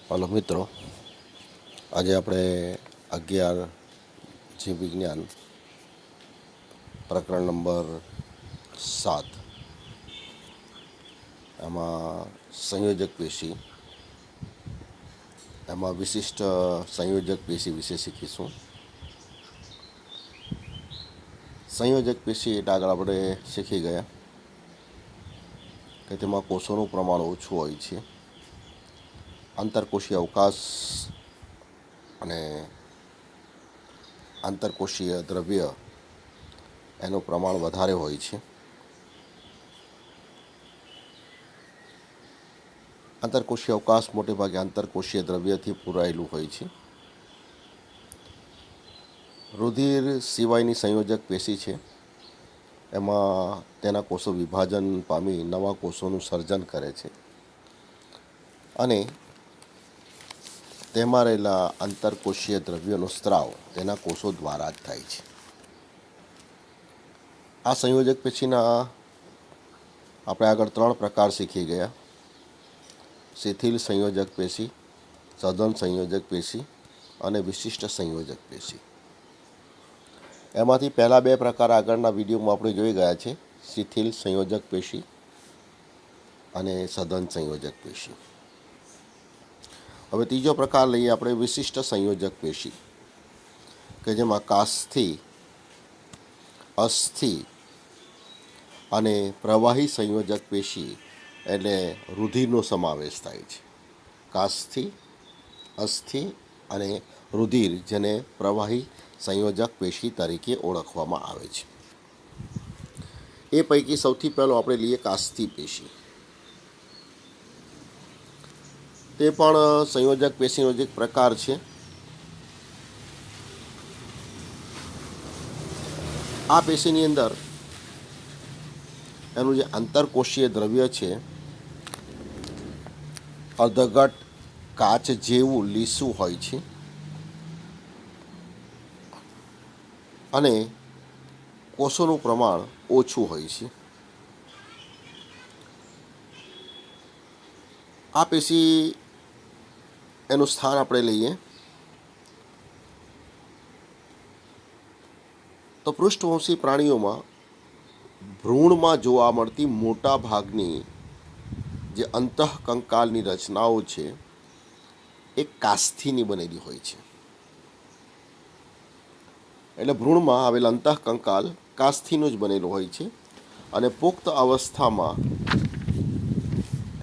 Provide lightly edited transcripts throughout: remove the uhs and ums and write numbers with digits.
Hello મિત્રો, આજે આપણે 11 જીવ વિજ્ઞાન પ્રકરણ નંબર 7 એમાં સંયોજક પેશી, એમાં વિશિષ્ટ સંયોજક પેશી વિશે શીખીશું. સંયોજક પેશી એટલે આગળ આપણે શીખી ગયા કે તેમાં કોષોનું પ્રમાણ ઓછું હોય છે, આંતરકોષીય અવકાશ અને આંતરકોષીય દ્રવ્ય એનું પ્રમાણ વધારે હોય છે. આંતરકોષીય અવકાશ મોટે ભાગે આંતરકોષીય દ્રવ્યથી પૂરાયેલું હોય છે. રુધિર સિવાયની સંયોજક પેશી છે, એમાં તેના કોષો વિભાજન પામી નવા કોષોનું સર્જન કરે છે અને તેમાં રહેલા આંતરકોષીય દ્રવ્યોનો સ્ત્રાવ તેના કોષો દ્વારા જ થાય છે. આ સંયોજક પેશીના આપણે આગળ 3 પ્રકાર શીખી ગયા: શિથિલ સંયોજક પેશી, સઘન સંયોજક પેશી અને વિશિષ્ટ સંયોજક પેશી. એમાંથી પહેલા 2 પ્રકાર આગળના વિડીયોમાં આપણે જોઈ ગયા છે, શિથિલ સંયોજક પેશી અને સઘન સંયોજક પેશી. હવે ત્રીજો પ્રકાર લઈએ આપણે, વિશિષ્ટ સંયોજક પેશી, કે જેમાં કાસ્થિ, અસ્થિ અને પ્રવાહી સંયોજક પેશી એટલે રુધિરનો સમાવેશ થાય છે. કાસ્થિ, અસ્થિ અને રુધિર, જેને પ્રવાહી સંયોજક પેશી તરીકે ઓળખવામાં આવે છે. એ પૈકી સૌથી પહેલો આપણે લઈએ કાસ્થિ પેશી. તે પણ સંયોજક પેશીનો જ એક પ્રકાર છે. આ પેશીની અંદર એનું જે આંતરકોષીય દ્રવ્ય છે, અર્ધઘટ કાચ જેવું લીસું હોય છે અને કોષોનું પ્રમાણ ઓછું હોય છે. આ પેશી એનું સ્થાન આપણે લઈએ તો પૃષ્ઠવંશી પ્રાણીઓમાં ભ્રૂણમાં જોવા મળતી મોટા ભાગની જે અંતઃકંકાલની રચનાઓ છે એ કાસ્થિની બનેલી હોય છે. એટલે ભ્રૂણમાં આવેલ અંતઃકંકાલ કાસ્થિનું જ બનેલું હોય છે અને પુખ્ત અવસ્થામાં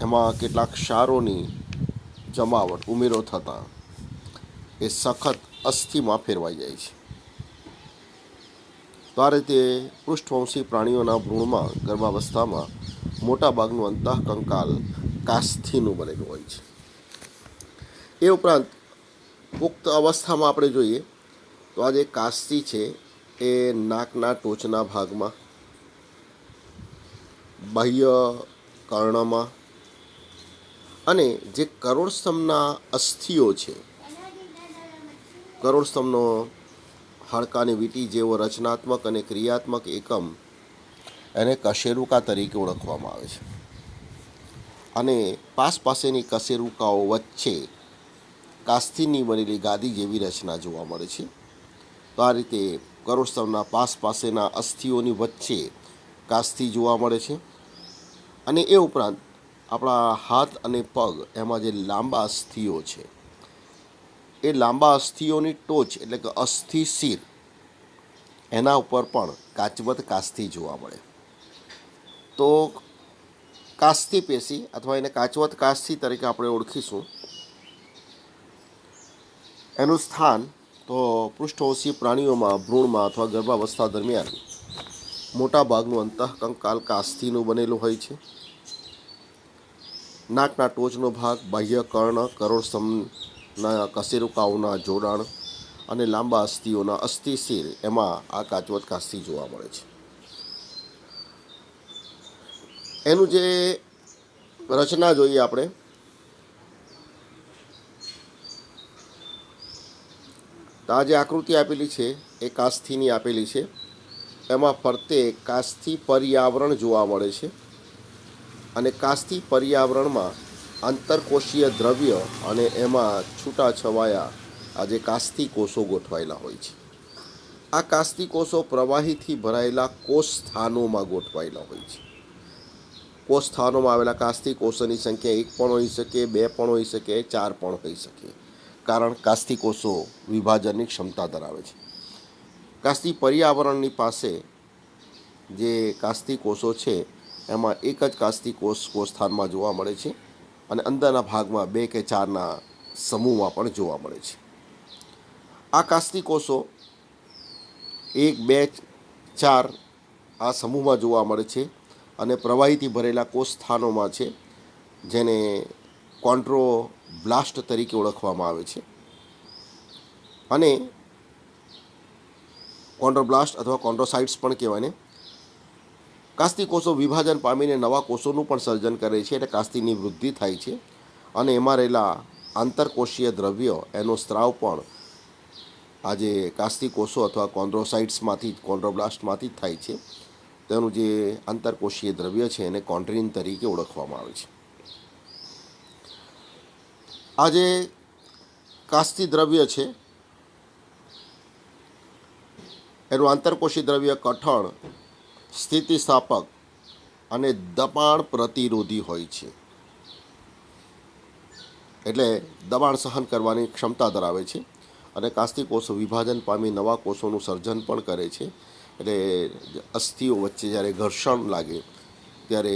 એમાં કેટલાક ક્ષારોની જમાવટ, ઉમેરો થતાં એ સખત અસ્થિમાં ફેરવાઈ જાય છે. તો આ રીતે પૃષ્ઠવંશી પ્રાણીઓના ભ્રૂણમાં ગર્ભાવસ્થામાં મોટાભાગનું અંતઃકંકાલ કાસ્થિનું બનેલું હોય છે. એ ઉપરાંત પુખ્ત અવસ્થામાં આપણે જોઈએ તો આ જે કાસ્થિ છે એ નાકના ટોચના ભાગમાં, બાહ્ય કર્ણમાં અને જે કરોડસ્તંભના અસ્થિઓ છે, કરોડસ્તંભનો હાડકાની વીંટી જેવો રચનાત્મક અને ક્રિયાત્મક એકમ, એને કશેરુકા તરીકે ઓળખવામાં આવે છે. અને પાસેની કશેરુકાઓ વચ્ચે કાસ્થિની બનેલી ગાદી જેવી રચના જોવા મળે છે. તો આ રીતે કરોડસ્તંભના પાસેના અસ્થિઓની વચ્ચે કાસ્થિ જોવા મળે છે. અને એ ઉપરાંત આપણા હાથ અને પગ, એમાં જે લાંબા અસ્થિઓ છે, એ લાંબા અસ્થિઓની ટોચ એટલે કે અસ્થિ શિર, એના ઉપર પણ કાચવત કાસ્થિ જોવા મળે. તો કાસ્થિ પેશી અથવા એને કાચવત કાસ્થિ તરીકે આપણે ઓળખીશું. એનું સ્થાન તો પૃષ્ઠવંશી પ્રાણીઓમાં ભ્રૂણમાં અથવા ગર્ભાવસ્થા દરમિયાન મોટાભાગનું અંતઃકંકાલ કાસ્થિનું બનેલું હોય છે. નાકના ટોચનો ભાગ, બાહ્ય કર્ણ, કરોડસ્તંભના કશેરુકાઓના જોડાણ અને લાંબા અસ્થિઓના અસ્થિશિર, એમાં આ કાચવત કાસ્થિ જોવા મળે છે. એનું જે રચના જોઈએ આપણે, તો આ જે આકૃતિ આપેલી છે એ કાસ્થિની આપેલી છે. એમાં ફરતે કાસ્થિ પર્યાવરણ જોવા મળે છે અને કાસ્થિ પર્યાવરણમાં આંતરકોષીય દ્રવ્ય અને એમાં છૂટાછવાયા આ જે કાસ્તી કોષો ગોઠવાયેલા હોય છે. આ કાસ્તી કોષો પ્રવાહીથી ભરાયેલા કોષ સ્થાનોમાં ગોઠવાયેલા હોય છે. કોષ સ્થાનોમાં આવેલા કાસ્તી કોષોની સંખ્યા 1 પણ હોઈ શકે, 2 પણ હોઈ શકે, 4 પણ હોઈ શકે, કારણ કાસ્તી કોષો વિભાજનની ક્ષમતા ધરાવે છે. કાસ્તી પર્યાવરણની પાસે જે કાસ્તી કોષો છે એમાં એક જ કાસ્તી કોષ સ્થાનમાં જોવા મળે છે અને અંદરના ભાગમાં 2 કે 4ના સમૂહમાં પણ જોવા મળે છે. આ કાસ્તી કોષો 1, 2, 4 આ સમૂહમાં જોવા મળે છે અને પ્રવાહીથી ભરેલા કોષ સ્થાનોમાં છે, જેને કોન્ડ્રોબ્લાસ્ટ તરીકે ઓળખવામાં આવે છે. અને કોન્ડ્રોબ્લાસ્ટ અથવા કોન્ડ્રોસાઇટ્સ પણ કહેવાય ને. કાસ્તી કોષો વિભાજન પામીને નવા કોષોનું પણ સર્જન કરે છે, એટલે કાસ્તીની વૃદ્ધિ થાય છે અને એમાં રહેલા આંતરકોષીય દ્રવ્ય એનો સ્ત્રાવ પણ આ જે કાસ્તી કોષો અથવા કોન્ડ્રોસાઇટ્સમાંથી કોન્ડ્રોબ્લાસ્ટમાંથી જ થાય છે. તેનું જે આંતરકોષીય દ્રવ્ય છે એને કોન્ડ્રીન તરીકે ઓળખવામાં આવે છે. આ જે કાસ્તી દ્રવ્ય છે એનું આંતરકોષી દ્રવ્ય કઠણ, સ્થિતિસ્થાપક અને દબાણ પ્રતિરોધી હોય છે. એટલે દબાણ સહન કરવાની ક્ષમતા ધરાવે છે અને કાસ્તી કોષો વિભાજન પામી નવા કોષોનું સર્જન પણ કરે છે. એટલે અસ્થિઓ વચ્ચે જ્યારે ઘર્ષણ લાગે ત્યારે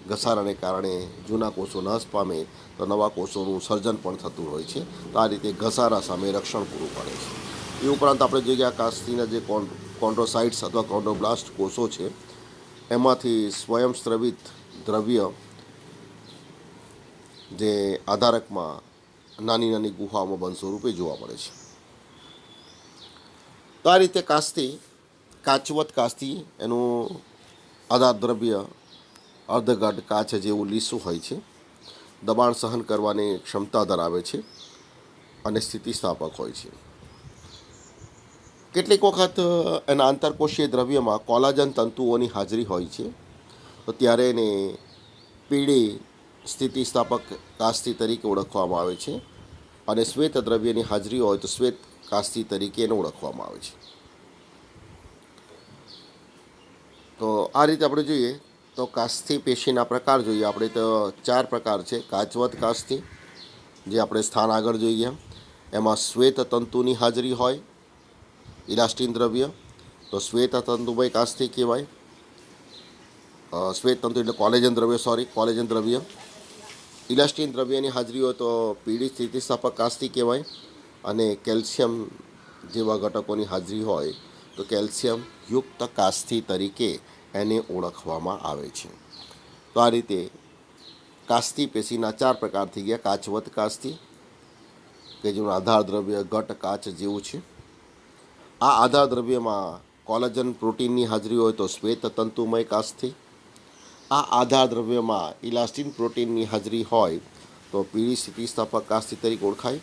ઘસારાને કારણે જૂના કોષો નાશ પામે તો નવા કોષોનું સર્જન પણ થતું હોય છે. તો આ રીતે ઘસારા સામે રક્ષણ પૂરું પાડે છે. એ ઉપરાંત આપણે જોઈએ આ કાસ્તીના જે કોન્ડ્રોસાઇટ્સ અથવા કોન્ડ્રોબ્લાસ્ટ કોષો છે એમાંથી સ્વયંસ્રવિત દ્રવ્ય જે આધારકમાં નાની નાની ગુહાઓમાં બંધ સ્વરૂપે જોવા મળે છે. તો આ રીતે કાચવત કાસ્તી એનું આધાર દ્રવ્ય અર્ધઘટ કાચ જેવું લીસું હોય છે, દબાણ સહન કરવાની ક્ષમતા ધરાવે છે અને સ્થિતિસ્થાપક હોય છે. કેટલીક વખત એના આંતરકોષીય દ્રવ્યમાં કોલાજન તંતુઓની હાજરી હોય છે, તો ત્યારે એને પીળી સ્થિતિસ્થાપક કાસ્તી તરીકે ઓળખવામાં આવે છે અને શ્વેત દ્રવ્યની હાજરી હોય તો શ્વેત કાસ્તી તરીકે એને ઓળખવામાં આવે છે. તો આ રીતે આપણે જોઈએ તો કાસ્તી પેશીના પ્રકાર જોઈએ આપણે તો 4 પ્રકાર છે. કાચવત કાસ્તી જે આપણે સ્થાન આગળ જોઈએ એમાં શ્વેત તંતુની હાજરી હોય, ઇલાસ્ટિન દ્રવ્ય, તો શ્વેત તંતુમય કાસ્તી કહેવાય. શ્વેત તંતુ એટલે કોલેજન દ્રવ્ય. ઇલાસ્ટિન દ્રવ્યની હાજરી હોય તો પીળી સ્થિતિસ્થાપક કાસ્તી કહેવાય અને કેલ્શિયમ જેવા ઘટકોની હાજરી હોય તો કેલ્શિયમ યુક્ત કાસ્તી તરીકે એને ઓળખવામાં આવે છે. તો આ રીતે કાસ્તી પેશીના 4 પ્રકાર થઈ ગયા. કાચવત કાસ્તી કે જેનું આધાર દ્રવ્ય ઘટ કાચ જેવું છે. આ આધાર દ્રવ્યમાં કોલેજન પ્રોટીનની હાજરી હોય તો શ્વેત તંતુમય કાસ્તી. આ આધાર દ્રવ્યમાં ઇલાસ્ટિન પ્રોટીનની હાજરી હોય તો પીળી સ્થિતિસ્થાપક કાસ્તી તરીકે ઓળખાય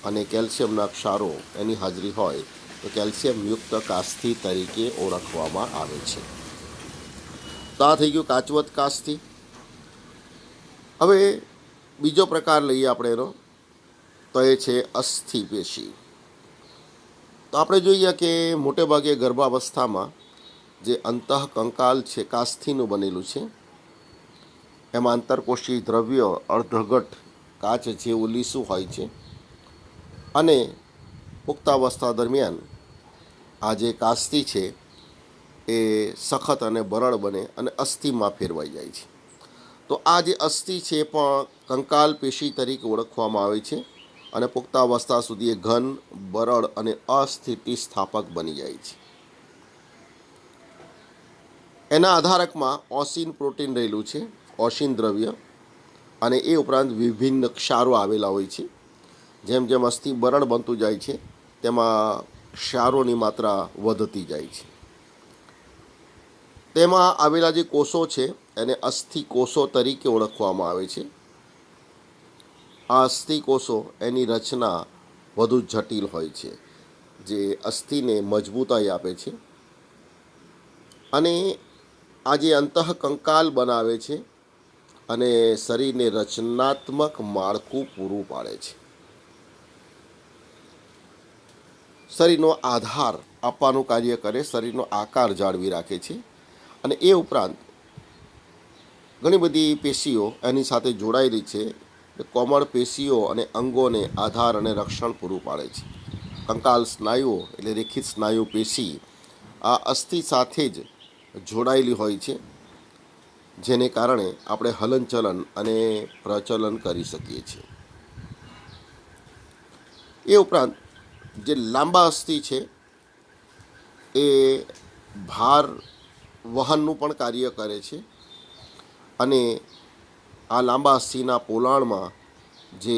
અને કેલ્શિયમના ક્ષારો એની હાજરી હોય તો કેલ્શિયમયુક્ત કાસ્તી તરીકે ઓળખવામાં આવે છે. તો આ થઈ ગયું કાચવત કાસ્તી. હવે બીજો પ્રકાર લઈએ આપણે એનો, તો એ છે અસ્થિ પેશી. તો આપણે જોઈએ કે મોટે ભાગે ગર્ભાવસ્થામાં જે અંતઃકંકાલ છે કાસ્થીનું બનેલું છે, એમાં આંતરકોષી દ્રવ્ય અર્ધઘટ કાચ જેવું લીસું હોય છે અને પુખ્તાવસ્થા દરમિયાન આ જે કાસ્તી છે એ સખત અને બરડ બને અને અસ્થિમાં ફેરવાઈ જાય છે. તો આ જે અસ્થિ છે એ પણ કંકાલ પેશી તરીકે ઓળખવામાં આવે છે અને પુખ્તાવસ્થા સુધી એ ઘન, બરડ અને અસ્થિતિસ્થાપક બની જાય છે. એના આધારકમાં ઓસિન પ્રોટીન રહેલું છે, ઓસિન દ્રવ્ય, અને એ ઉપરાંત વિભિન્ન ક્ષારો આવેલા હોય છે. જેમ જેમ અસ્થિ બરડ બનતું જાય છે તેમાં ક્ષારોની માત્રા વધતી જાય છે. તેમાં આવેલા જે કોષો છે એને અસ્થિ કોષો તરીકે ઓળખવામાં આવે છે. આ અસ્થિ કોષો એની રચના વધુ જટિલ હોય છે, જે અસ્થિને મજબૂતાઈ આપે છે અને આ જે અંતઃકંકાલ બનાવે છે અને શરીરને રચનાત્મક માળખું પૂરું પાડે છે. શરીરનો આધાર આપવાનું કાર્ય કરે, શરીરનો આકાર જાળવી રાખે છે. અને એ ઉપરાંત ઘણી બધી પેશીઓ એની સાથે જોડાયેલી છે. કોમળ પેશીઓ અને અંગોને આધાર અને રક્ષણ પૂરું પાડે છે. કંકાલ સ્નાયુઓ એટલે રેખિત સ્નાયુ પેશી આ અસ્થિ સાથે જ જોડાયેલી હોય છે, જેને કારણે આપણે હલનચલન અને પ્રચલન કરી શકીએ છીએ. એ ઉપરાંત જે લાંબા અસ્થિ છે એ ભાર વહનનું પણ કાર્ય કરે છે. અને આ લાંબા અસ્થિના પોલાણમાં જે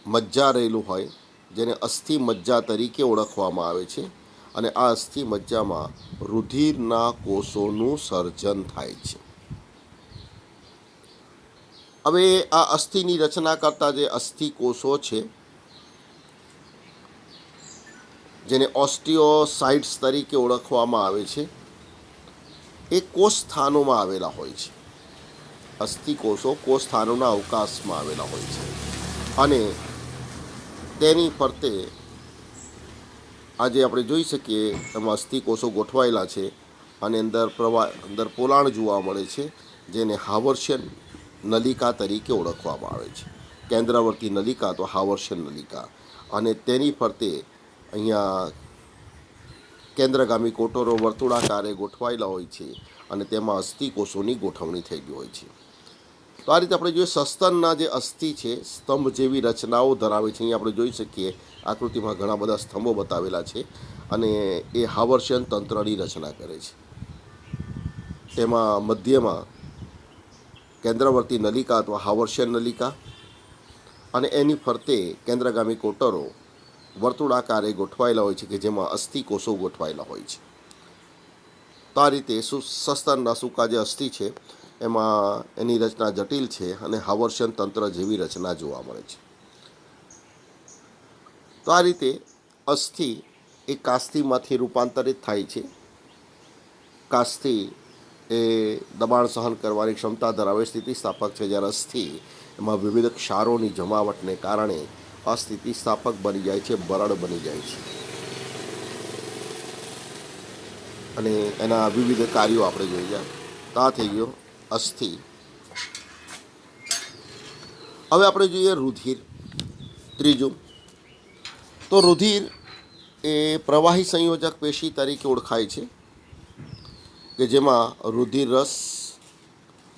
મજ્જા રહેલું હોય, જેને અસ્થિ મજ્જા તરીકે ઓળખવામાં આવે છે. અને આ અસ્થિ મજ્જામાં રુધિરના કોષોનું સર્જન થાય છે. હવે આ અસ્થિની રચના કરતા જે અસ્થિ કોષો છે, જેને ઓસ્ટિયોસાઇટ્સ તરીકે ઓળખવામાં આવે છે, એ કોષ સ્થાનોમાં આવેલા હોય છે. અસ્થિ કોષો કોષ સ્થાનોના અવકાશમાં આવેલા હોય છે. અને તેની ફરતે આજે આપણે જોઈ શકીએ એમાં અસ્થિ કોષો ગોઠવાયેલા છે. અને અંદર પોલાણ જોવા મળે છે, જેને હાવર્શિયન નલિકા તરીકે ઓળખવામાં આવે છે. કેન્દ્રવર્તી નલિકા તો હાવર્શિયન નલિકા. અને તેની ફરતે અહીંયા કેન્દ્રગામી કોટરો વર્તુળાકારે ગોઠવાયેલા હોય છે. અને તેમાં અસ્થિ કોષોની ગોઠવણી થયેલી હોય છે. તો આ રીતે આપણે જોઈએ સસ્તનના જે અસ્થિ છે સ્તંભ જેવી રચનાઓ ધરાવે છે. અહીંયા આપણે જોઈ શકીએ આકૃતિમાં ઘણા બધા સ્તંભો બતાવેલા છે. અને એ હાવર્શિયન તંત્રની રચના કરે છે. તેમાં મધ્યમાં કેન્દ્રવર્તી નલિકા અથવા હાવર્શિયન નલિકા અને એની ફરતે કેન્દ્રગામી કોટરો વર્તુળાકારે ગોઠવાયેલા હોય છે, કે જેમાં અસ્થિ કોષો ગોઠવાયેલા હોય છે. તો આ રીતે સસ્તનના સૂકા જે અસ્થિ છે એમાં એની રચના જટિલ છે અને હાવર્શિયન તંત્ર જેવી રચના જોવા મળે છે. તો આ રીતે અસ્થિ એ કાસ્થિમાંથી રૂપાંતરિત થાય છે. કાસ્થિ એ દબાણ સહન કરવાની ક્ષમતા ધરાવે સ્થિતિસ્થાપક છે, જ્યારે અસ્થિ એમાં વિવિધ ક્ષારોની જમાવટને કારણે અસ્થિતિસ્થાપક બની જાય છે, બરડ બની જાય છે. અને એના વિવિધ કાર્યો આપણે જોઈએ. તો આ થઈ ગયો અસ્થિ. હવે આપણે જોઈએ રુધિર, ત્રીજું. તો રુધિર એ પ્રવાહી સંયોજક પેશી તરીકે ઓળખાય છે, કે જેમાં રુધિર રસ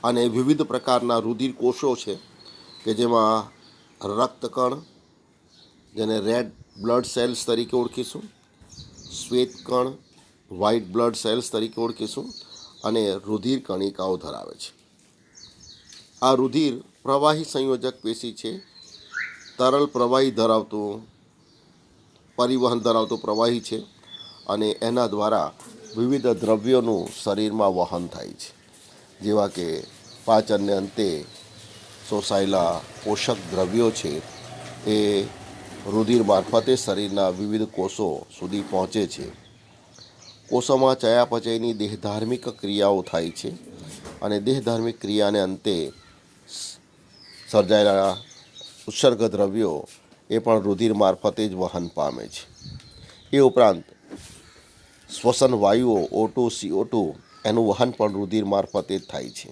અને વિવિધ પ્રકારના રુધિર કોષો છે, કે જેમાં રક્તકણ, જેને રેડ બ્લડ સેલ્સ તરીકે ઓળખીશું, શ્વેતકણ વ્હાઇટ બ્લડ સેલ્સ તરીકે ઓળખીશું, અને રુધિર કણિકાઓ ધરાવે છે. આ રુધિર પ્રવાહી સંયોજક પેશી છે. તરલ પ્રવાહી પરિવહન ધરાવતો પ્રવાહી છે. અને એના દ્વારા વિવિધ દ્રવ્યોનું શરીરમાં વહન થાય છે, જેવા કે પાચનને અંતે શોષાયેલા પોષક દ્રવ્યો છે એ રુધિર મારફતે શરીરના વિવિધ કોષો સુધી પહોંચે છે. કોષોમાં ચયાપચયની દેહધાર્મિક ક્રિયાઓ થાય છે. અને દેહધાર્મિક ક્રિયાને અંતે સર્જાયેલા ઉત્સર્ગ દ્રવ્યો એ પણ રુધિર મારફતે જ વહન પામે છે. એ ઉપરાંત શ્વસન વાયુઓ O2 CO2 એનું વહન પણ રુધિર મારફતે જ થાય છે.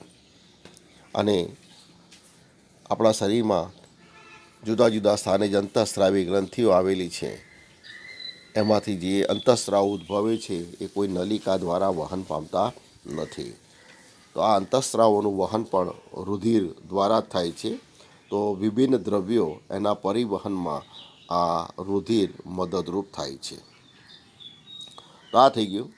અને આપણા શરીરમાં જુદા જુદા સ્થાને જે અંતઃસ્રાવી ગ્રંથિઓ આવેલી છે એમાંથી જે અંતઃસ્રાવ ઉદ્ભવે છે એ કોઈ નલિકા દ્વારા વહન પામતા નથી. તો આ અંતઃસ્રાવોનું વહન પણ રુધિર દ્વારા જ થાય છે. તો વિભિન્ન દ્રવ્યો એના પરિવહનમાં આ રુધિર મદદરૂપ થાય છે. તો આ થઈ ગયું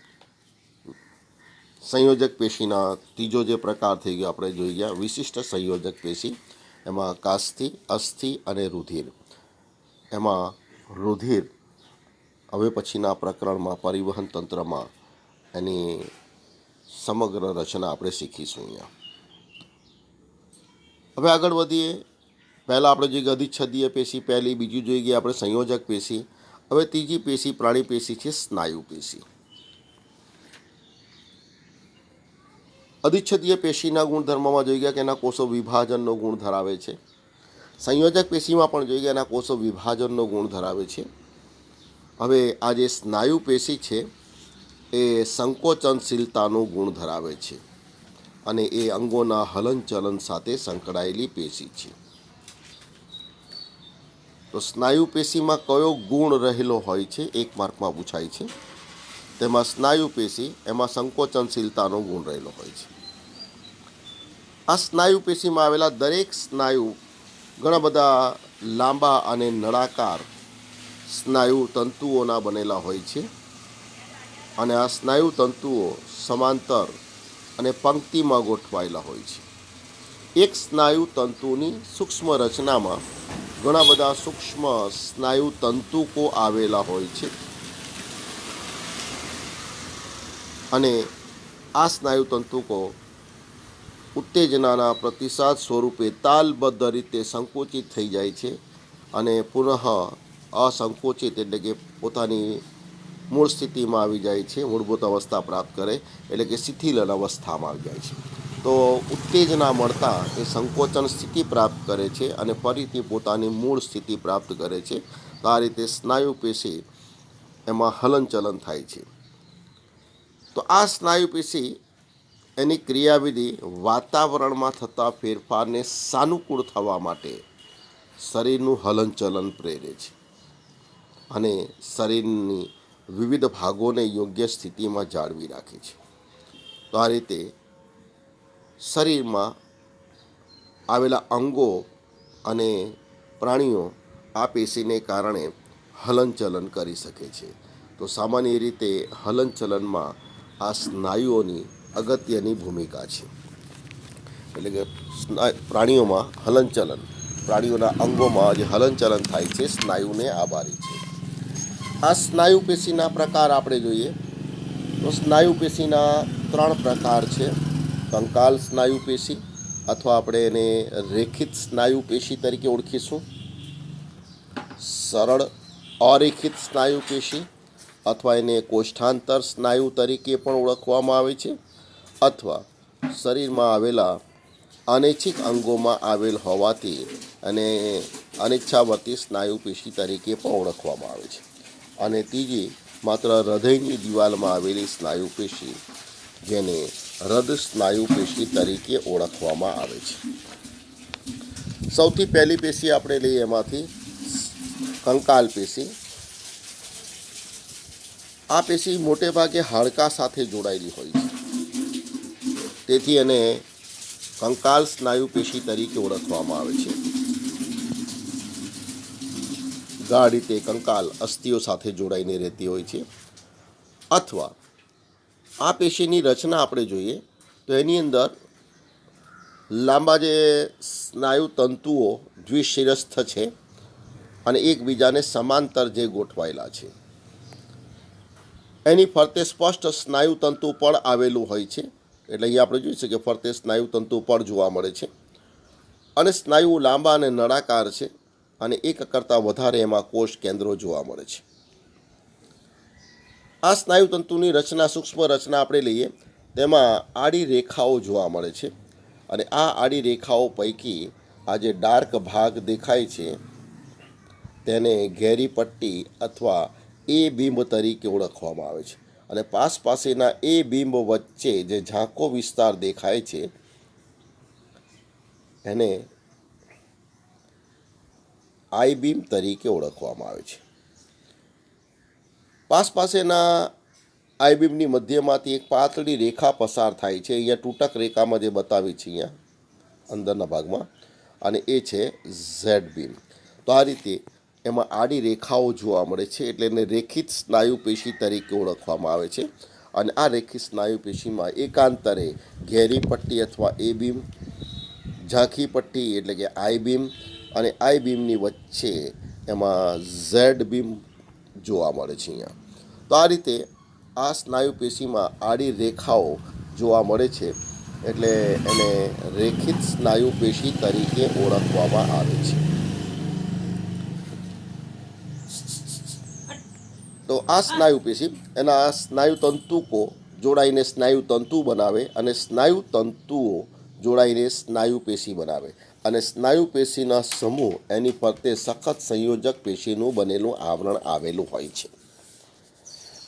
સંયોજક પેશીના ત્રીજો જે પ્રકાર થઈ ગયો. આપણે જોઈ ગયા વિશિષ્ટ સંયોજક પેશી. એમાં કાસ્થિ, અસ્થિ અને રુધિર. એમાં રુધિર હવે પછીના પ્રકરણમાં પરિવહન તંત્રમાં એની સમગ્ર રચના આપણે શીખીશું. અહીંયા હવે આગળ વધીએ. પહેલાં આપણે જોઈ ગયા અધિચ્છદીય પેશી પહેલી, બીજું જોઈ ગયા આપણે સંયોજક પેશી. હવે ત્રીજી પેશી પ્રાણી પેશી છે સ્નાયુ પેશી. અધિચ્છદીય પેશીના ગુણધર્મમાં જોઈ ગયા કે એના કોષો વિભાજનનો ગુણ ધરાવે છે. સંયોજક પેશીમાં પણ જોઈ ગયા એના કોષો વિભાજનનો ગુણ ધરાવે છે. હવે આ જે સ્નાયુ પેશી છે એ સંકોચનશીલતાનો ગુણ ધરાવે છે અને એ અંગોના હલનચલન સાથે સંકળાયેલી પેશી છે. તો સ્નાયુ પેશીમાં કયો ગુણ રહેલો હોય છે? 1 માર્કમાં પૂછાય છે. તેમાં સ્નાયુ પેશી એમાં સંકોચનશીલતાનો ગુણ રહેલો હોય છે. આ સ્નાયુ પેશીમાં આવેલા દરેક સ્નાયુ ઘણા બધા લાંબા અને નળાકાર સ્નાયુ તંતુઓના બનેલા હોય છે અને આ સ્નાયુ તંતુઓ સમાંતર અને પંક્તિમાં ગોઠવાયેલા હોય છે. એક સ્નાયુ તંતુની સૂક્ષ્મ રચનામાં ઘણા બધા સૂક્ષ્મ સ્નાયુ તંતુકો આવેલા હોય છે અને આ સ્નાયુ તંતુકો ઉત્તેજનાના પ્રતિસાદ સ્વરૂપે તાલબદ્ધ રીતે સંકોચિત થઈ જાય છે અને પુનઃ અસંકોચિત એટલે કે પોતાની મૂળ સ્થિતિમાં આવી જાય છે, મૂળભૂત અવસ્થા પ્રાપ્ત કરે એટલે કે શિથિલન અવસ્થામાં આવી જાય છે. તો ઉત્તેજના મળતા એ સંકોચન સ્થિતિ પ્રાપ્ત કરે છે અને ફરીથી પોતાની મૂળ સ્થિતિ પ્રાપ્ત કરે છે. તો આ રીતે સ્નાયુ પેશી એમાં હલનચલન થાય છે. તો આ સ્નાયુ પેશી એની ક્રિયાવિધિ વાતાવરણમાં થતા ફેરફારને સાનુકૂળ થવા માટે શરીરનું હલનચલન પ્રેરે છે અને શરીરની વિવિધ ભાગોને યોગ્ય સ્થિતિમાં જાળવી રાખે છે. તો આ રીતે શરીરમાં આવેલા અંગો અને પ્રાણીઓ આ પેશીને કારણે હલનચલન કરી શકે છે. તો સામાન્ય રીતે હલનચલનમાં આ સ્નાયુઓની અગત્યની ભૂમિકા છે. એટલે કે પ્રાણીઓમાં હલનચલન, પ્રાણીઓના અંગોમાં જે હલનચલન થાય છે સ્નાયુને આભારી છે. આ સ્નાયુ પેશીના પ્રકાર આપણે જોઈએ તો સ્નાયુ પેશીના 3 પ્રકાર છે. કંકાલ સ્નાયુ પેશી અથવા આપણે એને રેખિત સ્નાયુ પેશી તરીકે ઓળખીશું, સરળ અરેખિત સ્નાયુ પેશી અથવા એને કોષ્ઠાંતર સ્નાયુ તરીકે પણ ઓળખવામાં આવે છે, અથવા શરીરમાં આવેલા અનૈચ્છિક અંગોમાં આવેલ હોવાથી અને અનિચ્છાવર્તી સ્નાયુ પેશી તરીકે પણ ઓળખવામાં આવે છે. અને ત્રીજી માત્ર હૃદયની દિવાલમાં આવેલી સ્નાયુ પેશી જેને હૃદ સ્નાયુ પેશી તરીકે ઓળખવામાં આવે છે. સૌથી પહેલી પેશી આપણે લઈએ એમાંથી કંકાલ પેશી. આ પેશી મોટે ભાગે હાડકાં સાથે જોડાયેલી હોય છે, તેથી એને કંકાલ સ્નાયુ પેશી તરીકે ઓળખવામાં આવે છે. ગાઢ રીતે કંકાલ અસ્થિઓ સાથે જોડાઈને રહેતી હોય છે. અથવા આ પેશીની રચના આપણે જોઈએ તો એની અંદર લાંબા જે સ્નાયુ તંતુઓ દ્વિશિરસ્થ છે અને એકબીજાને સમાંતર જે ગોઠવાયેલા છે. એની ફરતે સ્પષ્ટ સ્નાયુ તંતુ પણ આવેલું હોય છે. એટલે અહીંયા આપણે જોઈ શકીએ ફરતે સ્નાયુ તંતુ પણ જોવા મળે છે અને સ્નાયુ લાંબા અને નળાકાર છે અને એક કરતાં વધારે એમાં કોષ કેન્દ્રો જોવા મળે છે. આ સ્નાયુ તંતુની રચના, સૂક્ષ્મ રચના આપણે લઈએ તેમાં આડી રેખાઓ જોવા મળે છે અને આ આડી રેખાઓ પૈકી આ જે ડાર્ક ભાગ દેખાય છે તેને ઘેરી પટ્ટી અથવા એ બિંબ તરીકે ઓળખવામાં આવે છે અને પાસેના એ બિંબ વચ્ચે જે ઝાંકો વિસ્તાર દેખાય છે એને આઈ બીમ તરીકે ઓળખવામાં આવે છે. પાસેના આઈ બીમની મધ્યમાંથી એક પાતળી રેખા પસાર થાય છે. અહીંયા તૂટક રેખામાં જે બતાવી છે અહીંયા અંદરના ભાગમાં, અને એ છે ઝેડ બીમ. તો આ રીતે એમાં આડી રેખાઓ જોવા મળે છે એટલે એને રેખિત સ્નાયુ પેશી તરીકે ઓળખવામાં આવે છે. અને આ રેખિત સ્નાયુ પેશીમાં એકાંતરે ઘેરી પટ્ટી અથવા એ બીમ, ઝાંખી પટ્ટી એટલે કે આઈ બીમ અને આઈ બીમની વચ્ચે એમાં ઝેડ બીમ જોવા મળે છે અહીંયા. તો આ રીતે આ સ્નાયુ પેશીમાં આડી રેખાઓ જોવા મળે છે એટલે એને રેખિત સ્નાયુ પેશી તરીકે ઓળખવામાં આવે છે. તો આ સ્નાયુ પેશી એના સ્નાયુ તંતુકો જોડાઈને સ્નાયુ તંતુ બનાવે અને સ્નાયુ તંતુઓ જોડાઈને સ્નાયુ પેશી બનાવે અને સ્નાયુ પેશીના સમૂહ એની ફરતે સખત સંયોજક પેશીનું બનેલું આવરણ આવેલું હોય છે.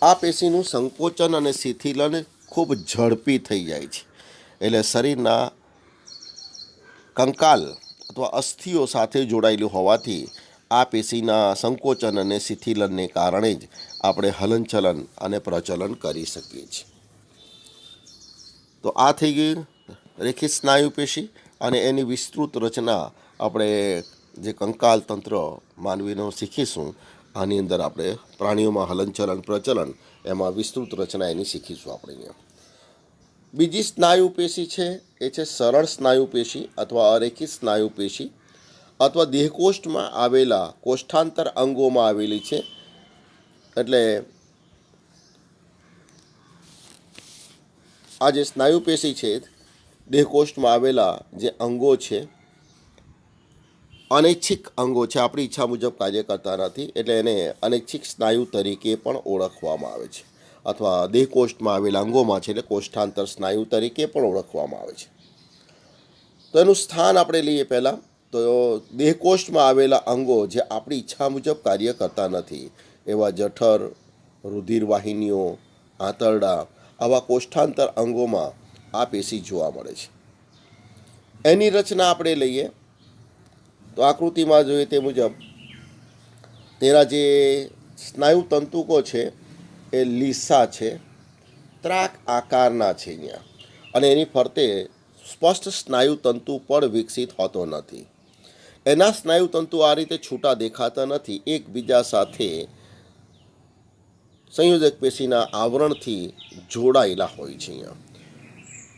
આ પેશીનું સંકોચન અને શિથિલન ખૂબ ઝડપી થઈ જાય છે. એટલે શરીરના કંકાલ અથવા અસ્થિઓ સાથે જોડાયેલું હોવાથી આ પેશીના સંકોચન અને શિથિલનને કારણે જ આપણે હલનચલન અને પ્રચલન કરી શકીએ છીએ. તો આ થઈ ગઈ રેખિત સ્નાયુ પેશી અને એની વિસ્તૃત રચના આપણે જે કંકાલ તંત્ર માનવીનો શીખીશું. આની અંદર આપણે પ્રાણીઓમાં હલનચલન પ્રચલન એમાં વિસ્તૃત રચના એની શીખીશું આપણે અહીંયા. બીજી સ્નાયુ પેશી છે એ છે સરળ સ્નાયુ પેશી અથવા અરેખિત સ્નાયુ પેશી અથવા દેહકોષ્ઠમાં આવેલા કોષ્ઠાંતર અંગોમાં આવેલી છે. એટલે આ જે સ્નાયુ પેશી છે દેહકોષ્ઠમાં આવેલા જે અંગો છે અનૈચ્છિક અંગો છે, આપણી ઈચ્છા મુજબ કાર્ય કરતા નથી, એટલે એને અનૈચ્છિક સ્નાયુ તરીકે પણ ઓળખવામાં આવે છે અથવા દેહકોષ્ઠમાં આવેલા અંગોમાં છે એટલે કોષ્ઠાંતર સ્નાયુ તરીકે પણ ઓળખવામાં આવે છે. તો એનું સ્થાન આપણે લઈએ પહેલાં તો દેહકોષ્ઠમાં આવેલા અંગો જે આપણી ઈચ્છા મુજબ કાર્ય કરતા નથી એવા જઠર, રુધિરવાહિનીઓ, આંતરડા આવા કોષ્ઠાંતર અંગોમાં આ પેશી જોવા મળે છે. એની રચના આપણે લઈએ તો આકૃતિમાં જોઈએ તે મુજબ તેના જે સ્નાયુ તંતુકો છે એ લીસા છે, ત્રાક આકારના છે અહીંયા, અને એની ફરતે સ્પષ્ટ સ્નાયુ તંતુ પણ વિકસિત હોતો નથી. એના સ્નાયુ તંતુ આ રીતે છૂટા દેખાતા નથી, એકબીજા સાથે સંયોજક પેશીના આવરણથી જોડાયેલા હોય છે. અહીંયા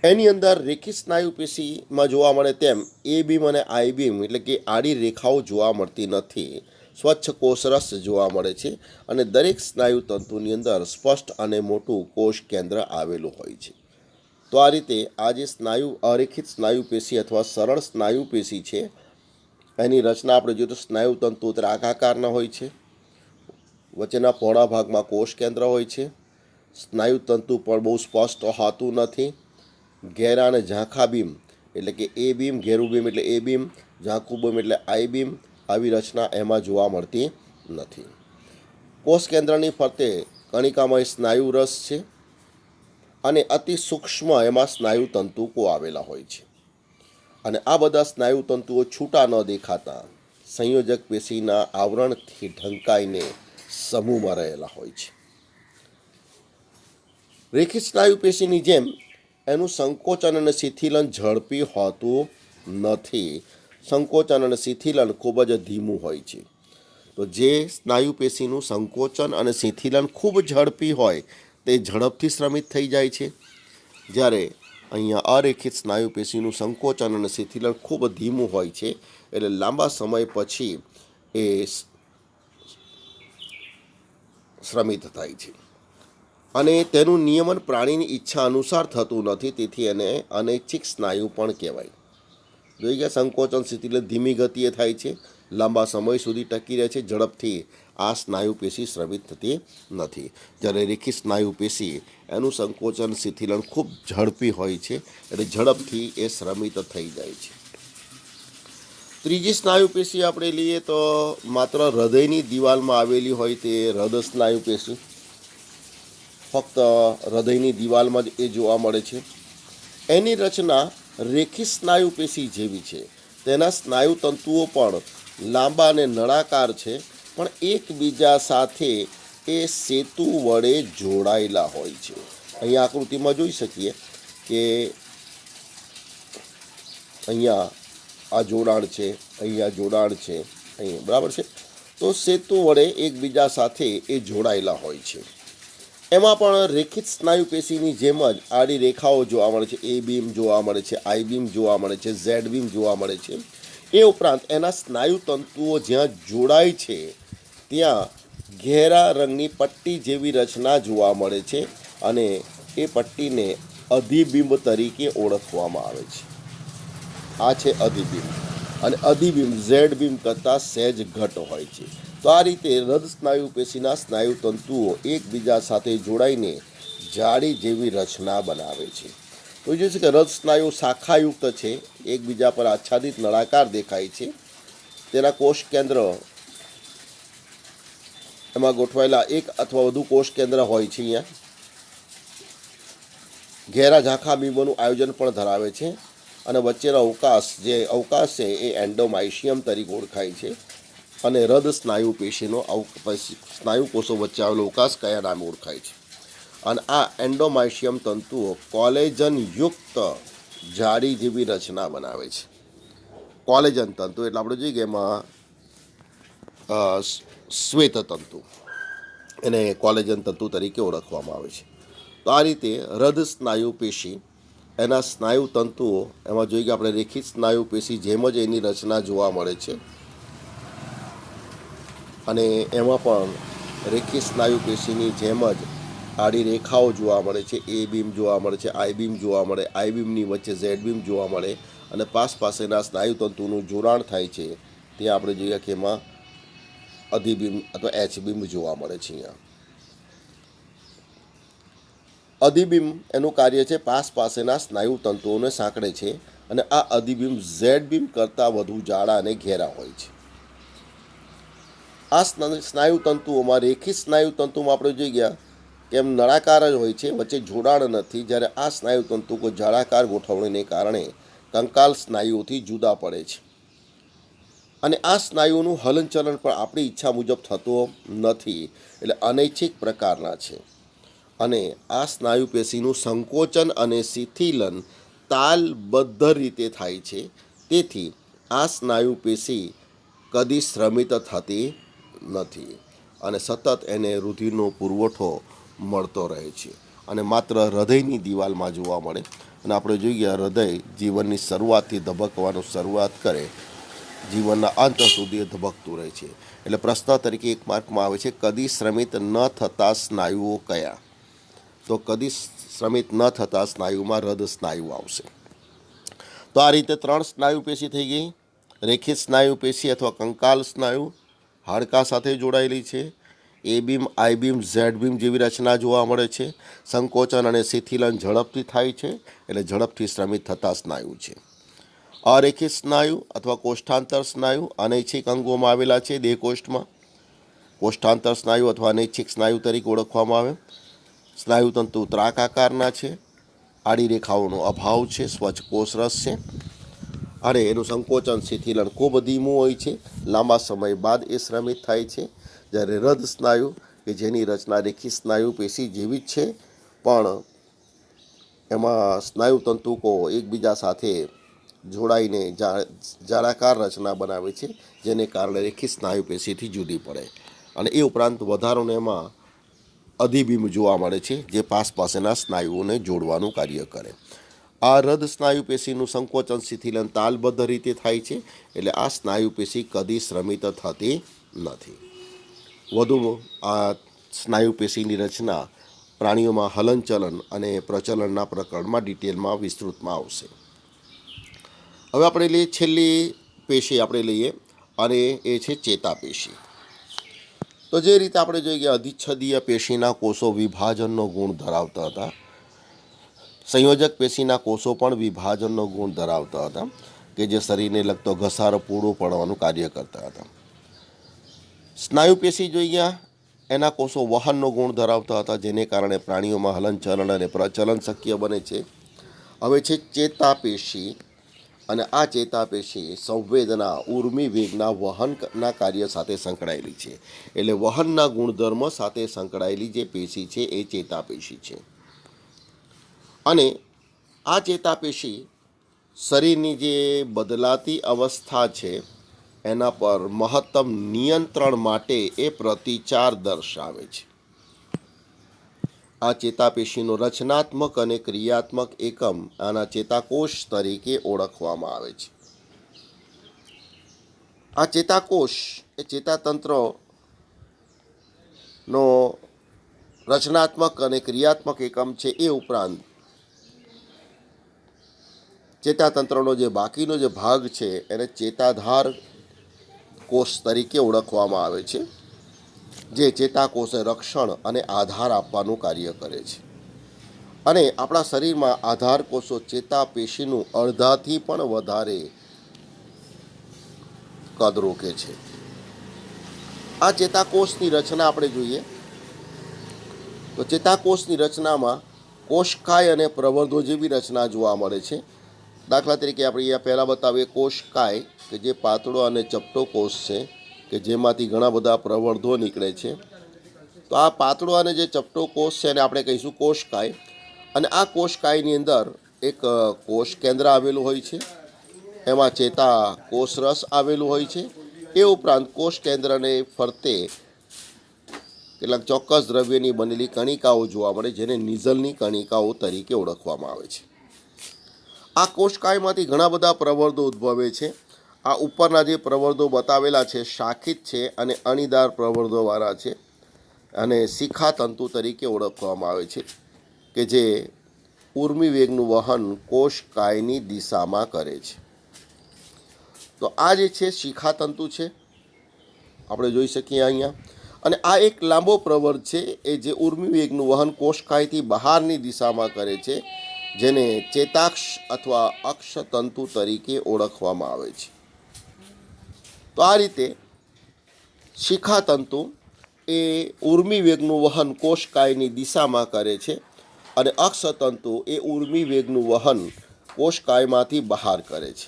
એની અંદર રેખિત સ્નાયુ પેશીમાં જોવા મળે તેમ એ બીમ અને આઈ બીમ એટલે કે આડી રેખાઓ જોવા મળતી નથી, સ્વચ્છ કોષરસ જોવા મળે છે અને દરેક સ્નાયુ તંતુની અંદર સ્પષ્ટ અને મોટું કોષ કેન્દ્ર આવેલું હોય છે. તો આ રીતે આ જે સ્નાયુ અરેખિત સ્નાયુ પેશી અથવા સરળ સ્નાયુ પેશી છે એની રચના આપણે જોઈએ તો સ્નાયુ તંતુ ત્રાકાકારના હોય છે, વચ્ચેના પહોળા ભાગમાં કોષ કેન્દ્ર હોય છે, સ્નાયુ તંતુ પણ બહુ સ્પષ્ટ હોતું નથી, ઘેરા અને ઝાંખા બીમ એટલે કે એ બીમ, ઘેરું બીમ એટલે એ બીમ, ઝાંખું બીમ એટલે આઈ બીમ આવી રચના એમાં જોવા મળતી નથી. કોષ કેન્દ્રની ફરતે કણિકામય સ્નાયુ રસ છે અને અતિ સૂક્ષ્મ એમાં સ્નાયુ તંતુકો આવેલા હોય છે અને આ બધા સ્નાયુ તંતુઓ છૂટા ન દેખાતા સંયોજક પેશીના આવરણથી ઢંકાઈને સમૂહમાં રહેલા હોય છે. રેખિત સ્નાયુ પેશીની જેમ એનું સંકોચન અને શિથિલન ઝડપી હોતું નથી, સંકોચન અને શિથિલન ખૂબ જ ધીમું હોય છે. તો જે સ્નાયુ પેશીનું સંકોચન અને શિથિલન ખૂબ ઝડપી હોય તે ઝડપથી શ્રમિત થઈ જાય છે, જ્યારે અહીંયા અરેખિત સ્નાયુ પેશીનું સંકોચન અને શિથિલન ખૂબ ધીમું હોય છે, એટલે લાંબા સમય પછી એ શ્રમિત થાય છે અને તેનું નિયમન પ્રાણીની ઈચ્છા અનુસાર થતું નથી, તેથી એને અનૈચ્છિક સ્નાયુ પણ કહેવાય. જોઈ ગયા, સંકોચન શિથિલન ધીમી ગતિએ થાય છે, લાંબા સમય સુધી ટકી રહે છે, ઝડપથી આ સ્નાયુ પેશી શ્રમિત થતી નથી. જ્યારે રેખિત સ્નાયુ પેશી એનું સંકોચન શિથિલન ખૂબ ઝડપી હોય છે, એટલે ઝડપથી એ શ્રમિત થઈ જાય છે. ત્રીજી સ્નાયુ પેશી આપણે લઈએ તો માત્ર હૃદયની દિવાલમાં આવેલી હોય તે હૃદય સ્નાયુ પેશી, ફક્ત હૃદયની દિવાલમાં જ એ જોવા મળે છે. એની રચના રેખિત સ્નાયુ પેશી જેવી છે, તેના સ્નાયુ તંતુઓ પણ લાંબા અને નળાકાર છે, પણ એકબીજા સાથે એ સેતુ વડે જોડાયેલા હોય છે. અહીંયા આકૃતિમાં જોઈ શકીએ કે અહીંયા આ જોડાણ છે, અહીંયા જોડાણ છે, અહીંયા બરાબર છે. તો સેતુ વડે એકબીજા સાથે એ જોડાયેલા હોય છે. એમાં પણ રેખિત સ્નાયુ પેશીની જેમ જ આડી રેખાઓ જોવા મળે છે, એ બીમ જોવા મળે છે, આઈ બીમ જોવા મળે છે, ઝેડ બીમ જોવા મળે છે. એ ઉપરાંત એના સ્નાયુ તંતુઓ જ્યાં જોડાય છે ત્યાં ઘેરા રંગની પટ્ટી જેવી રચના જોવા મળે છે અને એ પટ્ટીને અધિબિંબ તરીકે ઓળખવામાં આવે છે. આ છે અધિબિંબ અને અધિબિંબ ઝેડ બીમ કરતાં સહેજ ઘટ હોય છે. તો આ રીતે હૃદ સ્નાયુ પેશીના સ્નાયુ તંતુઓ એકબીજા સાથે જોડાઈને જાળી જેવી રચના બનાવે છે. તો જોઈએ છે કે હૃદ સ્નાયુ શાખાયુક્ત છે, એકબીજા પર આચ્છાદિત નળાકાર દેખાય છે. તેના કોષ કેન્દ્ર એમાં ગોઠવાયેલા એક અથવા વધુ કોષ કેન્દ્ર હોય છે. અહીંયા ઘેરા ઝાંખા બિંબોનું આયોજન પણ ધરાવે છે અને વચ્ચેનો અવકાશ છે એ એન્ડોમાઇશિયમ તરીકે ઓળખાય છે. અને હૃદ સ્નાયુ પેશીનો સ્નાયુ કોષો વચ્ચે આવેલો અવકાશ કયા નામે ઓળખાય છે? અને આ એન્ડોમાઇશિયમ તંતુઓ કોલેજન યુક્ત જાળી જેવી રચના બનાવે છે. કોલેજન તંતુ એટલે આપણે જોઈએ કે એમાં શ્વેત તંતુ, એને કોલેજન તંતુ તરીકે ઓળખવામાં આવે છે. તો આ રીતે હૃદ સ્નાયુ પેશી, એના સ્નાયુ તંતુઓ, એમાં જોઈએ કે આપણે રેખિત સ્નાયુ પેશી જેમ જ એની રચના જોવા મળે છે. અને એમાં પણ રેખિત સ્નાયુ પેશીની જેમ જ આડી રેખાઓ જોવા મળે છે. એ બીમ જોવા મળે છે, આઈ બીમ જોવા મળે, આઈ બીમની વચ્ચે ઝેડ બીમ જોવા મળે અને પાસેના સ્નાયુ તંતુનું જોડાણ થાય છે. ત્યાં આપણે જોઈએ કે એમાં અધિબીમ અથવા એચ બીમ જોવા મળે છે. અહીંયા અધિબીમ એનું કાર્ય છે પાસેના સ્નાયુ તંતુઓને સાંકળે છે અને આ અધિબીમ ઝેડ બીમ કરતાં વધુ જાડા અને ઘેરા હોય છે. આ સ્નાયુ તંતુઓમાં રેખિત સ્નાયુ તંતુમાં આપણે જોઈ ગયા કે એમ નળાકાર જ હોય છે, વચ્ચે જોડાણ નથી. જ્યારે આ સ્નાયુ તંતુઓ જાળાકાર ગોઠવણીને કારણે કંકાલ સ્નાયુઓથી જુદા પડે છે અને આ સ્નાયુઓનું હલનચલન પણ આપણી ઈચ્છા મુજબ થતો નથી, એટલે અનૈચ્છિક પ્રકારના છે. અને આ સ્નાયુ પેશીનું સંકોચન અને શિથિલન તાલબદ્ધ રીતે થાય છે. તેથી આ સ્નાયુ પેશી કદી શ્રમિત થતી નથી અને સતત એને રુધિરનો પુરવઠો મળતો રહે છે અને માત્ર હૃદયની દિવાલમાં જોવા મળે. અને આપણે જોઈએ હૃદય જીવનની શરૂઆતથી ધબકવાનું શરૂઆત કરે, જીવનના અંત સુધી ધબકતું રહે છે. એટલે પ્રશ્ન તરીકે એક માર્કમાં આવે છે, કદી શ્રમિત ન થતા સ્નાયુઓ કયા? તો કદી શ્રમિત ન થતા સ્નાયુમાં હૃદ સ્નાયુ આવશે. તો આ રીતે 3 સ્નાયુ પેશી થઈ ગઈ. રેખિત સ્નાયુ પેશી અથવા કંકાલ સ્નાયુ હાડકાં સાથે જોડાયેલી છે. એ બીમ, આઈ બીમ, ઝેડ બીમ જેવી રચના જોવા મળે છે. સંકોચન અને શિથિલન ઝડપથી થાય છે, એટલે ઝડપથી શ્રમિત થતા સ્નાયુ છે. અરેખિત સ્નાયુ અથવા કોષ્ઠાંતર સ્નાયુ અનૈચ્છિક અંગોમાં આવેલા છે. દેહકોષ્ઠમાં કોષ્ઠાંતર સ્નાયુ અથવા અનૈચ્છિક સ્નાયુ તરીકે ઓળખવામાં આવે. સ્નાયુ તંતુ ત્રાકાકારના છે, આડી રેખાઓનો અભાવ છે, સ્વચ્છ કોષરસ છે અને એનું સંકોચન શિથિલન ખૂબ ધીમું હોય છે. લાંબા સમય બાદ એ શ્રમિત થાય છે. જ્યારે હૃદ સ્નાયુ કે જેની રચના રેખિત સ્નાયુ પેશી જેવી જ છે, પણ એમાં સ્નાયુ તંતુકો એકબીજા સાથે જોડાઈને જાળાકાર રચના બનાવે છે, જેને કારણે રેખિત સ્નાયુ પેશીથી જુદી પડે. અને એ ઉપરાંત વધારાનું એમાં અધિબીમ જોવા મળે છે, જે પાસેના સ્નાયુઓને જોડવાનું કાર્ય કરે. આ હૃદ સ્નાયુ પેશીનું સંકોચન શિથિલન તાલબદ્ધ રીતે થાય છે, એટલે આ સ્નાયુ પેશી કદી શ્રમિત થતી નથી. વધુ આ સ્નાયુ પેશીની રચના પ્રાણીઓમાં હલનચલન અને પ્રચલનના પ્રકરણમાં ડિટેલમાં વિસ્તૃતમાં આવશે. હવે આપણે લઈએ છેલ્લી પેશી આપણે લઈએ અને એ છે ચેતાપેશી. તો જે રીતે આપણે જોઈએ કે અધિચ્છદીય પેશીના કોષો વિભાજનનો ગુણ ધરાવતા હતા, સંયોજક પેશીના કોષો પણ વિભાજનનો ગુણ ધરાવતા હતા, કે જે શરીરને લગતો ઘસારો પૂરો પાડવાનું કાર્ય કરતા હતા. સ્નાયુ પેશી જોઈએ એના કોષો વહનનો ગુણ ધરાવતા હતા, જેને કારણે પ્રાણીઓમાં હલનચલન અને પ્રચલન શક્ય બને છે. હવે છે ચેતાપેશી, અને આ ચેતાપેશી સંવેદના, ઉર્મિ વેગના વહનના કાર્ય સાથે સંકળાયેલી છે. એટલે વહનના ગુણધર્મ સાથે સંકળાયેલી જે પેશી છે એ ચેતાપેશી છે. અને આ ચેતાપેશી શરીરની જે બદલાતી અવસ્થા છે એના પર મહત્તમ નિયંત્રણ માટે એ પ્રતિચાર દર્શાવે છે. આ ચેતાપેશીનો રચનાત્મક અને ક્રિયાત્મક એકમ આના ચેતાકોષ તરીકે ઓળખવામાં આવે છે. આ ચેતાકોષ એ ચેતાતંત્રનો રચનાત્મક અને ક્રિયાત્મક એકમ છે. એ ઉપરાંત ચેતાતંત્રનો જે બાકીનો જે ભાગ છે એને ચેતાધાર કોષ તરીકે ઓળખવામાં આવે છે, જે ચેતાકોષે રક્ષણ અને આધાર આપવાનું કાર્ય કરે છે. અને આપણા શરીરમાં આધાર કોષો ચેતાપેશીનું અડધાથી પણ વધારે કદ રોકે છે. આ ચેતાકોષની રચના આપણે જોઈએ તો ચેતાકોષની રચનામાં કોષકાય અને પ્રવર્ધો જેવી રચના જોવા મળે છે. દાખલા તરીકે આપણે અહીંયા પહેલાં બતાવીએ કોષકાય કે જે પાતળો અને ચપટો કોષ છે કે જેમાંથી ઘણા બધા પ્રવર્ધો નીકળે છે. તો આ પાતળો અને જે ચપટો કોષ છે એને આપણે કહીશું કોષકાય. અને આ કોષકાયની અંદર એક કોષ કેન્દ્ર આવેલું હોય છે, એમાં ચેતા કોષરસ આવેલું હોય છે. એ ઉપરાંત કોષ કેન્દ્રને ફરતે કેટલાક ચોક્કસ દ્રવ્યની બનેલી કણિકાઓ જોવા મળે, જેને નિઝલની કણિકાઓ તરીકે ઓળખવામાં આવે છે. આ કોષકાયમાંથી ઘણા બધા પ્રવર્ધો ઉદ્ભવે છે. આ ઉપરના જે પ્રવર્ધો બતાવેલા છે શાખિત છે અને અણીદાર પ્રવર્ધોવાળા છે અને શિખાતંતુ તરીકે ઓળખવામાં આવે છે કે જે ઉર્મી વેગનું વહન કોષકાયની દિશામાં કરે છે. તો આ જે છે શિખાતંતુ છે, આપણે જોઈ શકીએ અહીંયા. અને આ એક લાંબો પ્રવર્ધ છે એ જે ઉર્મી વેગનું વહન કોષકાયથી બહારની દિશામાં કરે છે, જેને ચેતાક્ષ અથવા અક્ષતંતુ તરીકે ઓળખવામાં આવે છે. તો આ રીતે શિખાતંતુ એ ઉર્મી વેગનું વહન કોષકાયની દિશામાં કરે છે અને અક્ષતંતુ એ ઉર્મી વેગનું વહન કોષકાયમાંથી બહાર કરે છે.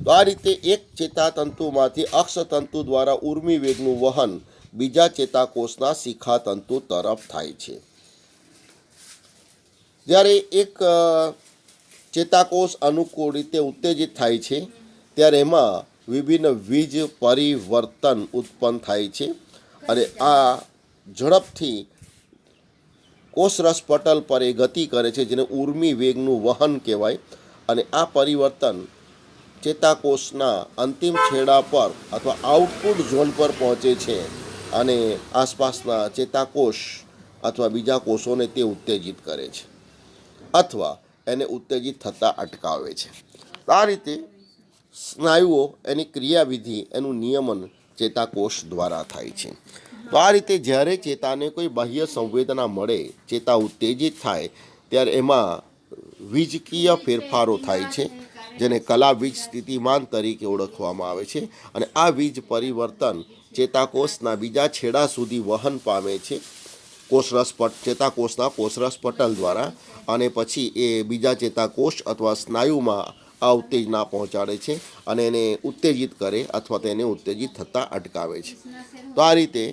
તો આ રીતે એક ચેતાતંતુમાંથી અક્ષતંતુ દ્વારા ઉર્મી વેગનું વહન બીજા ચેતાકોષના શિખાતંતુ તરફ થાય છે. જ્યારે એક ચેતાકોષ અનુકૂળ રીતે ઉત્તેજિત થાય છે ત્યારે એમાં વિભિન્ન વીજ પરિવર્તન ઉત્પન્ન થાય છે અને આ ઝડપથી કોષરસ પટલ પર એ ગતિ કરે છે, જેને ઉર્મી વેગનું વહન કહેવાય. અને આ પરિવર્તન ચેતાકોષના અંતિમ છેડા પર અથવા આઉટપુટ ઝોન પર પહોંચે છે અને આસપાસના ચેતાકોષ અથવા બીજા કોષોને તે ઉત્તેજિત કરે છે અથવા એને ઉત્તેજિત થતાં અટકાવે છે. આ રીતે સ્નાયુઓ એની ક્રિયાવિધિ એનું નિયમન ચેતાકોષ દ્વારા થાય છે. તો આ રીતે જ્યારે ચેતાને કોઈ બાહ્ય સંવેદના મળે, ચેતા ઉત્તેજિત થાય, ત્યારે એમાં વીજકીય ફેરફારો થાય છે, જેને કલાવીજ સ્થિતિમાન તરીકે ઓળખવામાં આવે છે. અને આ વીજ પરિવર્તન ચેતાકોષના બીજા છેડા સુધી વહન પામે છે ચેતાકોષના કોષરસ પટલ દ્વારા, અને પછી એ બીજા ચેતાકોષ અથવા સ્નાયુમાં આ ઉત્તેજના પહોંચાડે છે અને એને ઉત્તેજિત કરે અથવા તેને ઉત્તેજિત થતાં અટકાવે છે. તો આ રીતે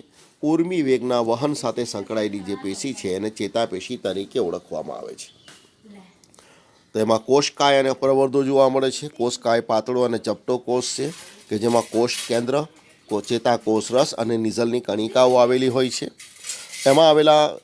ઉર્મી વેગના વહન સાથે સંકળાયેલી જે પેશી છે એને ચેતાપેશી તરીકે ઓળખવામાં આવે છે. તો એમાં કોષકાય અને પ્રવર્ધો જોવા મળે છે. કોષકાય પાતળો અને ચપટો કોષ છે કે જેમાં કોષ કેન્દ્ર, ચેતાકોષરસ અને નિઝલની કણિકાઓ આવેલી હોય છે.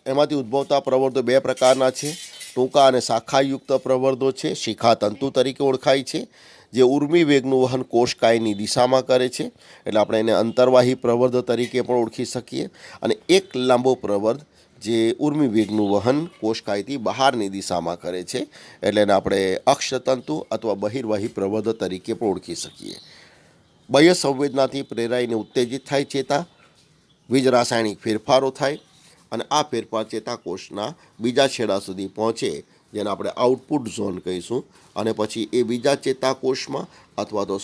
એમાંથી ઉદ્ભવતા પ્રવર્ધો બે પ્રકારના છે. ટૂંકા અને શાખાયુક્ત પ્રવર્ધો છે, શિખાતંતુ તરીકે ઓળખાય છે, જે ઉર્મી વેગનું વહન કોષકાયની દિશામાં કરે છે, એટલે આપણે એને અંતર્વાહી પ્રવર્ધ તરીકે પણ ઓળખી શકીએ. અને એક લાંબો પ્રવર્ધ જે ઉર્મી વેગનું વહન કોષકાયથી બહારની દિશામાં કરે છે, એટલે એને આપણે અક્ષતંતુ અથવા બહિર્વાહી પ્રવર્ધ તરીકે પણ ઓળખી શકીએ. બાહ્ય સંવેદનાથી પ્રેરાઈને ઉત્તેજિત થાય ચેતા, વીજ રાસાયણિક ફેરફારો થાય અને આ ફેરફાર ચેતાકોષના બીજા છેડા સુધી પહોંચે, જેને આપણે આઉટપુટ ઝોન કહીશું. અને પછી એ બીજા ચેતાકોષમાં અથવા તો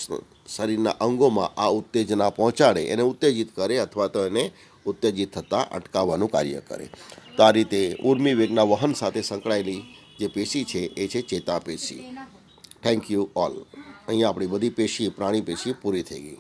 શરીરના અંગોમાં આ ઉત્તેજના પહોંચાડે, એને ઉત્તેજિત કરે અથવા તો એને ઉત્તેજિત થતાં અટકાવવાનું કાર્ય કરે. તો આ રીતે ઉર્મી વેગના વહન સાથે સંકળાયેલી જે પેશી છે એ છે ચેતાપેશી. Thank you all. અહીંયા આપણી બધી પેશી પ્રાણી પેશી પૂરી થઈ ગઈ.